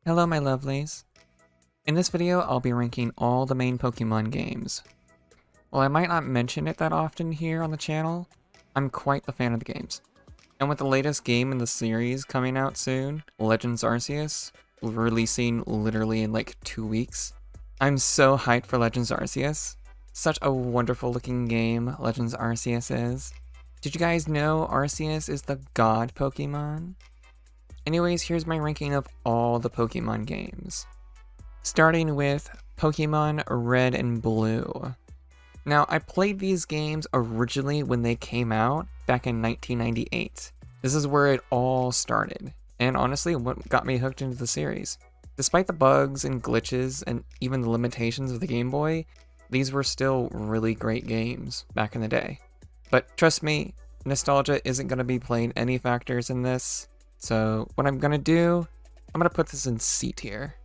Hello my lovelies. In this video, I'll be ranking all the main Pokemon games. While I might not mention it that often here on the channel, I'm quite the fan of the games. And with the latest game in the series coming out soon, Legends Arceus, releasing literally in like 2 weeks, I'm so hyped for Legends Arceus. Such a wonderful looking game Legends Arceus is. Did you guys know Arceus is the god Pokemon? Anyways, here's my ranking of all the Pokemon games. Starting with Pokemon Red and Blue. Now, I played these games originally when they came out back in 1998. This is where it all started, and honestly, what got me hooked into the series. Despite the bugs and glitches and even the limitations of the Game Boy, these were still really great games back in the day. But trust me, nostalgia isn't going to be playing any factors in this. So what I'm gonna do, I'm gonna put this in C tier.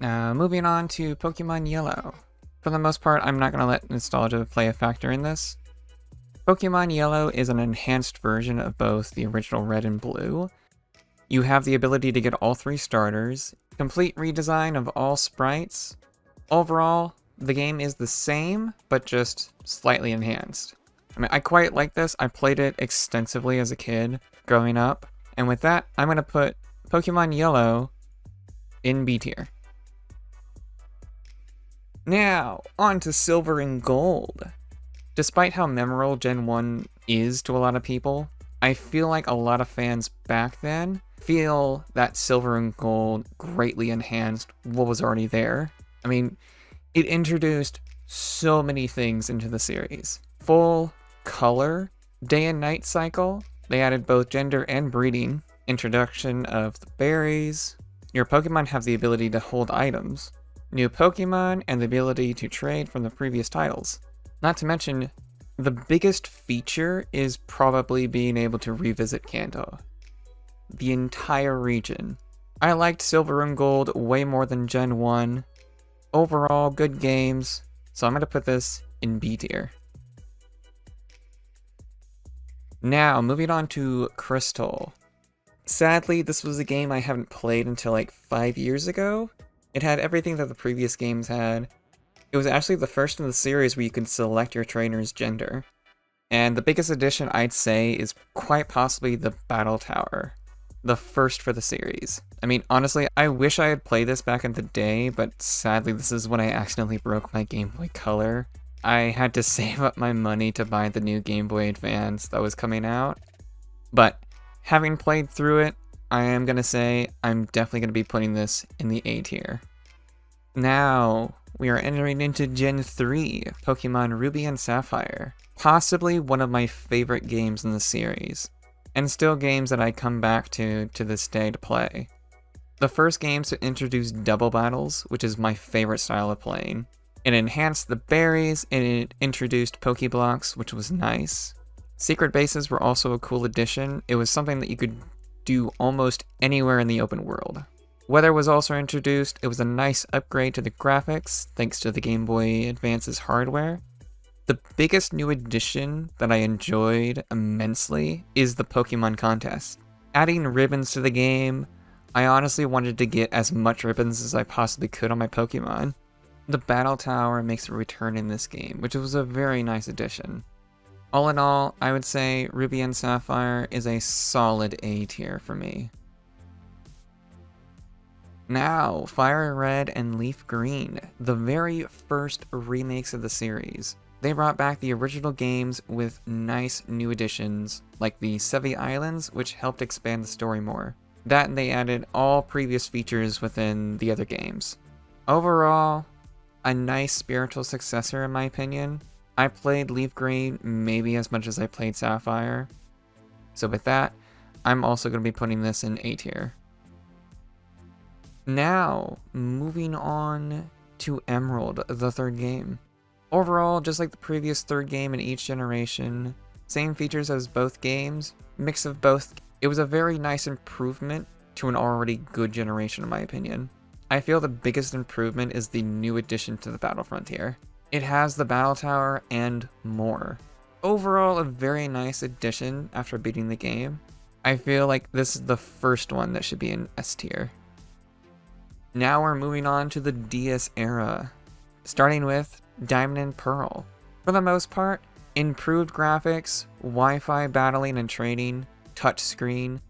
Now moving on to Pokemon Yellow. For the most part, I'm not gonna let nostalgia play a factor in this. Pokemon Yellow is an enhanced version of both the original Red and Blue. You have the ability to get all 3 starters, complete redesign of all sprites. Overall, the game is the same, but just slightly enhanced. I mean, I quite like this. I played it extensively as a kid growing up. And with that, I'm going to put Pokemon Yellow in B tier. Now, on to Silver and Gold. Despite how memorable Gen 1 is to a lot of people, I feel like a lot of fans back then feel that Silver and Gold greatly enhanced what was already there. I mean, it introduced so many things into the series. Full color, day and night cycle, they added both gender and breeding, introduction of the berries, your Pokemon have the ability to hold items, new Pokemon, and the ability to trade from the previous titles. Not to mention, the biggest feature is probably being able to revisit Kanto. The entire region. I liked Silver and Gold way more than Gen 1. Overall, good games, so I'm going to put this in B tier. Now, moving on to Crystal. Sadly, this was a game I haven't played until like 5 years ago. It had everything that the previous games had. It was actually the first in the series where you could select your trainer's gender. And the biggest addition I'd say is quite possibly the Battle Tower. The first for the series. I mean, honestly, I wish I had played this back in the day, but sadly this is when I accidentally broke my Game Boy Color. I had to save up my money to buy the new Game Boy Advance that was coming out. But having played through it, I am going to say I'm definitely going to be putting this in the A tier. Now, we are entering into Gen 3, Pokemon Ruby and Sapphire. Possibly one of my favorite games in the series, and still games that I come back to this day to play. The first games to introduce double battles, which is my favorite style of playing. It enhanced the berries, and it introduced Pokeblocks, which was nice. Secret bases were also a cool addition. It was something that you could do almost anywhere in the open world. Weather was also introduced. It was a nice upgrade to the graphics, thanks to the Game Boy Advance's hardware. The biggest new addition that I enjoyed immensely is the Pokemon contest. Adding ribbons to the game, I honestly wanted to get as much ribbons as I possibly could on my Pokemon. The Battle Tower makes a return in this game, which was a very nice addition. All in all, I would say Ruby and Sapphire is a solid A tier for me. Now, Fire Red and Leaf Green, the very first remakes of the series. They brought back the original games with nice new additions, like the Sevi Islands, which helped expand the story more. That and they added all previous features within the other games. Overall, a nice spiritual successor in my opinion. I played Leaf Green maybe as much as I played Sapphire. So with that, I'm also going to be putting this in A tier. Now, moving on to Emerald, the third game. Overall, just like the previous third game in each generation, same features as both games, mix of both. It was a very nice improvement to an already good generation in my opinion. I feel the biggest improvement is the new addition to the Battle Frontier. It has the Battle Tower and more. Overall, a very nice addition after beating the game. I feel like this is the first one that should be in S tier. Now we're moving on to the DS era, starting with Diamond and Pearl. For the most part, improved graphics, Wi-Fi battling and trading, touchscreen,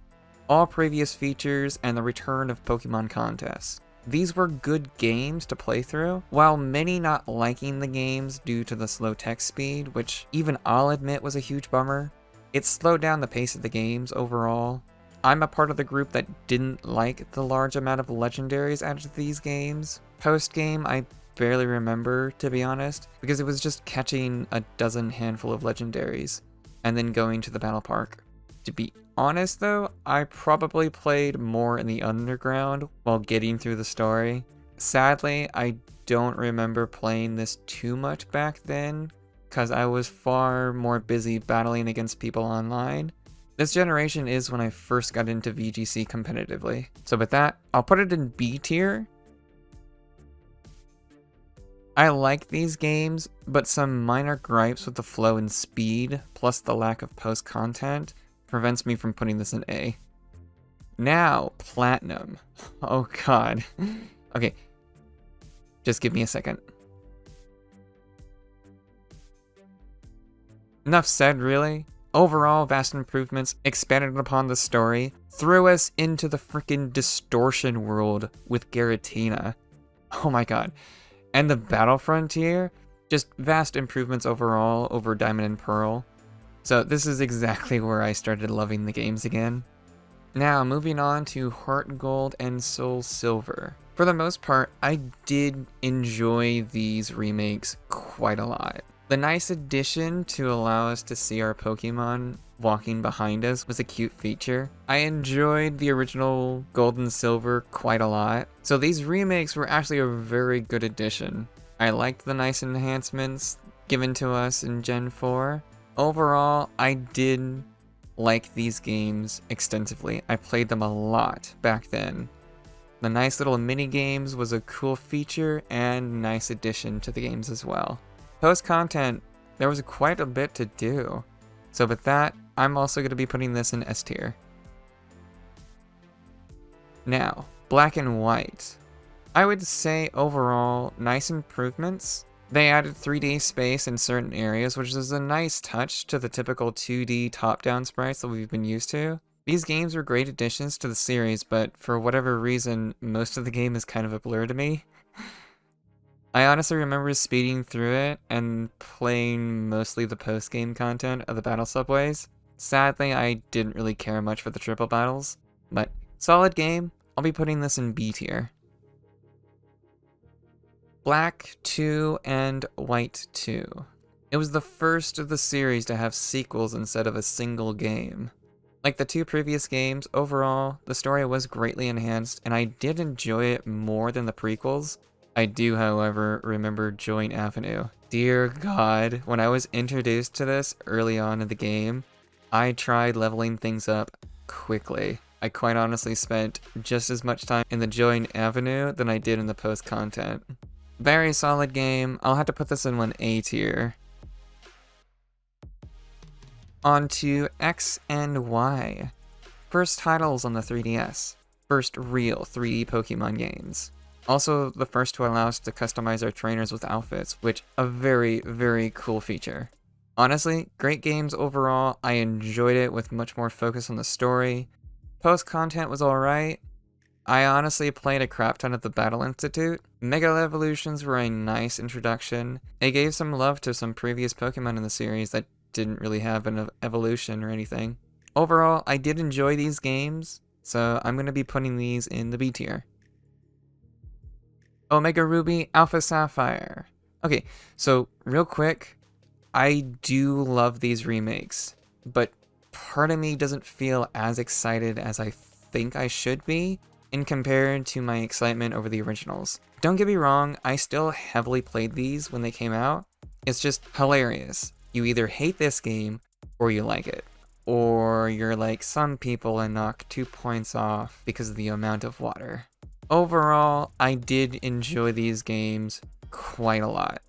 all previous features, and the return of Pokemon contests. These were good games to play through, while many not liking the games due to the slow text speed, which even I'll admit was a huge bummer. It slowed down the pace of the games overall. I'm a part of the group that didn't like the large amount of legendaries added to these games. Post-game, I barely remember, to be honest, because it was just catching a dozen handful of legendaries, and then going to the battle park. To be honest though, I probably played more in the underground while getting through the story. Sadly, I don't remember playing this too much back then, because I was far more busy battling against people online. This generation is when I first got into VGC competitively. So with that, I'll put it in B tier. I like these games, but some minor gripes with the flow and speed, plus the lack of post-content, prevents me from putting this in A. Now, Platinum. Oh god. Okay, just give me a second. Enough said, really. Overall, vast improvements expanded upon the story, threw us into the freaking distortion world with Giratina. Oh my god. And the Battle Frontier, just vast improvements overall over Diamond and Pearl. So this is exactly where I started loving the games again. Now, moving on to Heart Gold and Soul Silver. For the most part, I did enjoy these remakes quite a lot. The nice addition to allow us to see our Pokemon walking behind us was a cute feature. I enjoyed the original Gold and Silver quite a lot, so these remakes were actually a very good addition. I liked the nice enhancements given to us in Gen 4. Overall, I did like these games extensively. I played them a lot back then. The nice little mini games was a cool feature and nice addition to the games as well. Post-content, there was quite a bit to do. So with that, I'm also going to be putting this in S tier. Now, Black and White. I would say overall, nice improvements. They added 3D space in certain areas, which is a nice touch to the typical 2D top-down sprites that we've been used to. These games were great additions to the series, but for whatever reason, most of the game is kind of a blur to me. I honestly remember speeding through it and playing mostly the post-game content of the battle subways. Sadly, I didn't really care much for the triple battles, but solid game. I'll be putting this in B tier. Black 2 and White 2. It was the first of the series to have sequels instead of a single game. Like the two previous games, overall, the story was greatly enhanced, and I did enjoy it more than the prequels. I do, however, remember Joint Avenue. Dear God, when I was introduced to this early on in the game, I tried leveling things up quickly. I quite honestly spent just as much time in the Joint Avenue than I did in the post-content. Very solid game. I'll have to put this in one A tier. On to X and Y. First titles on the 3DS. First real 3D Pokemon games. Also, the first to allow us to customize our trainers with outfits, which a very, very cool feature. Honestly, great games overall. I enjoyed it with much more focus on the story. Post-content was alright. I honestly played a crap ton at the Battle Institute. Mega Evolutions were a nice introduction. They gave some love to some previous Pokemon in the series that didn't really have an evolution or anything. Overall, I did enjoy these games, so I'm going to be putting these in the B tier. Omega Ruby, Alpha Sapphire. Okay, so real quick, I do love these remakes, but part of me doesn't feel as excited as I think I should be in compared to my excitement over the originals. Don't get me wrong, I still heavily played these when they came out. It's just hilarious. You either hate this game or you like it. Or you're like some people and knock 2 points off because of the amount of water. Overall, I did enjoy these games quite a lot.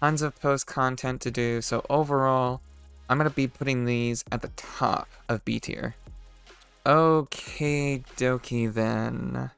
Tons of post-content to do, so overall, I'm going to be putting these at the top of B tier. Okay, dokie then.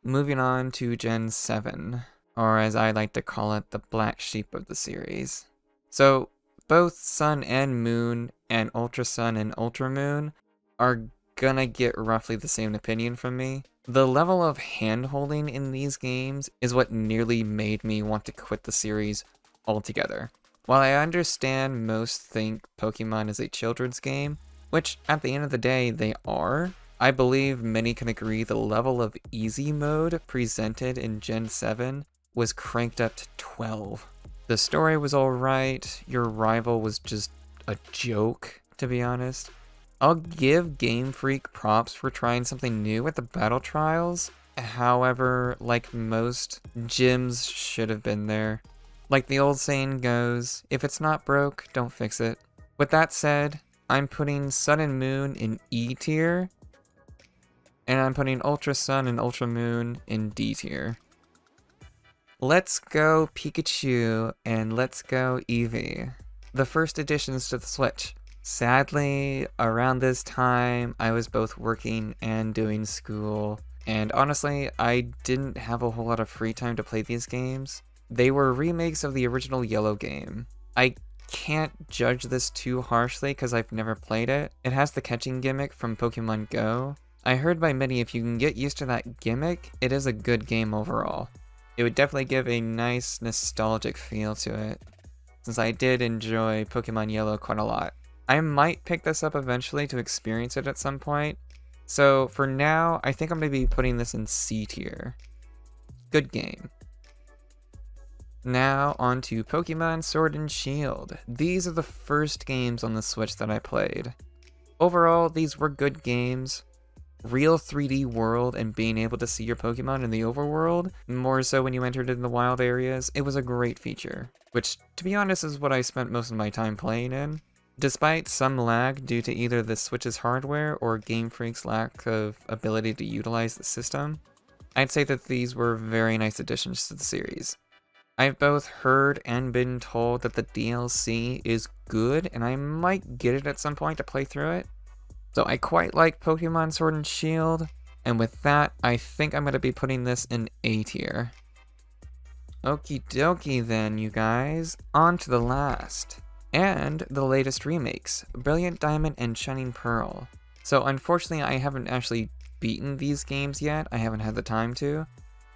Moving on to Gen 7, or as I like to call it, the black sheep of the series. So, both Sun and Moon and Ultra Sun and Ultra Moon are gonna get roughly the same opinion from me. The level of hand-holding in these games is what nearly made me want to quit the series altogether. While I understand most think Pokemon is a children's game, which at the end of the day they are, I believe many can agree the level of easy mode presented in Gen 7 was cranked up to 12. The story was alright, your rival was just a joke, to be honest. I'll give Game Freak props for trying something new with the battle trials. However, like most, gyms should have been there. Like the old saying goes, if it's not broke, don't fix it. With that said, I'm putting Sun and Moon in E tier, and I'm putting Ultra Sun and Ultra Moon in D tier. Let's go Pikachu, and let's go Eevee. The first additions to the Switch. Sadly, around this time, I was both working and doing school, and honestly, I didn't have a whole lot of free time to play these games. They were remakes of the original Yellow game. I can't judge this too harshly because I've never played it. It has the catching gimmick from Pokemon Go. I heard by many if you can get used to that gimmick, it is a good game overall. It would definitely give a nice nostalgic feel to it, since I did enjoy Pokemon Yellow quite a lot. I might pick this up eventually to experience it at some point, so for now, I think I'm going to be putting this in C tier. Good game. Now on to Pokemon Sword and Shield. These are the first games on the Switch that I played. Overall, these were good games. Real 3D world and being able to see your Pokemon in the overworld, more so when you entered in the wild areas, it was a great feature, which, to be honest, is what I spent most of my time playing in. Despite some lag due to either the Switch's hardware or Game Freak's lack of ability to utilize the system, I'd say that these were very nice additions to the series. I've both heard and been told that the DLC is good, and I might get it at some point to play through it. So I quite like Pokemon Sword and Shield, and with that, I think I'm going to be putting this in A tier. Okie dokie then, you guys, on to the last. And the latest remakes, Brilliant Diamond and Shining Pearl. So unfortunately, I haven't actually beaten these games yet, I haven't had the time to.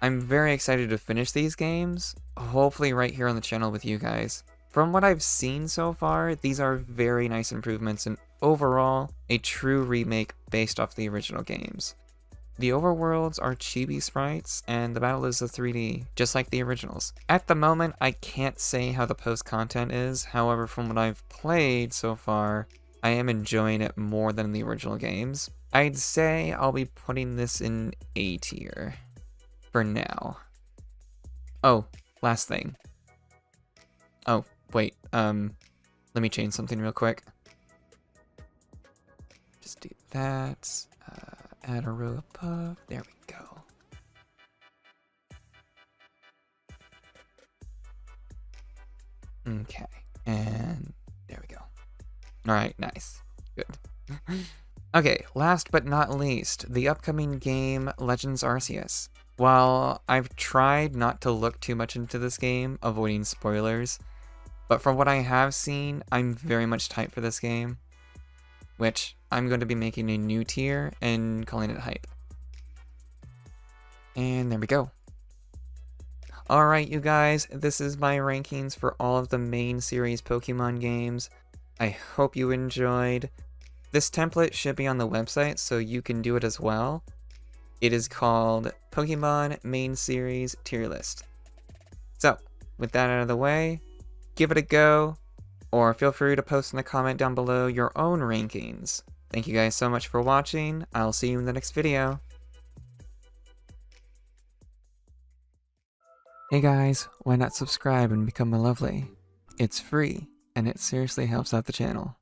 I'm very excited to finish these games, hopefully right here on the channel with you guys. From what I've seen so far, these are very nice improvements and overall, a true remake based off the original games. The overworlds are chibi sprites, and the battle is a 3D, just like the originals. At the moment, I can't say how the post-content is, however, from what I've played so far, I am enjoying it more than the original games. I'd say I'll be putting this in A tier. For now. Oh, last thing. Oh, wait, let me change something real quick. Just do that, add a row above, there we go. Okay, and there we go. Alright, nice, good. Okay, last but not least, the upcoming game Legends Arceus. While I've tried not to look too much into this game, avoiding spoilers, but from what I have seen, I'm very much hyped for this game, which I'm going to be making a new tier and calling it Hype. And there we go. Alright, you guys, this is my rankings for all of the main series Pokemon games. I hope you enjoyed. This template should be on the website, so you can do it as well. It is called Pokemon Main Series Tier List. So, with that out of the way, give it a go, or feel free to post in the comment down below your own rankings. Thank you guys so much for watching. I'll see you in the next video. Hey guys, why not subscribe and become a lovely? It's free, and it seriously helps out the channel.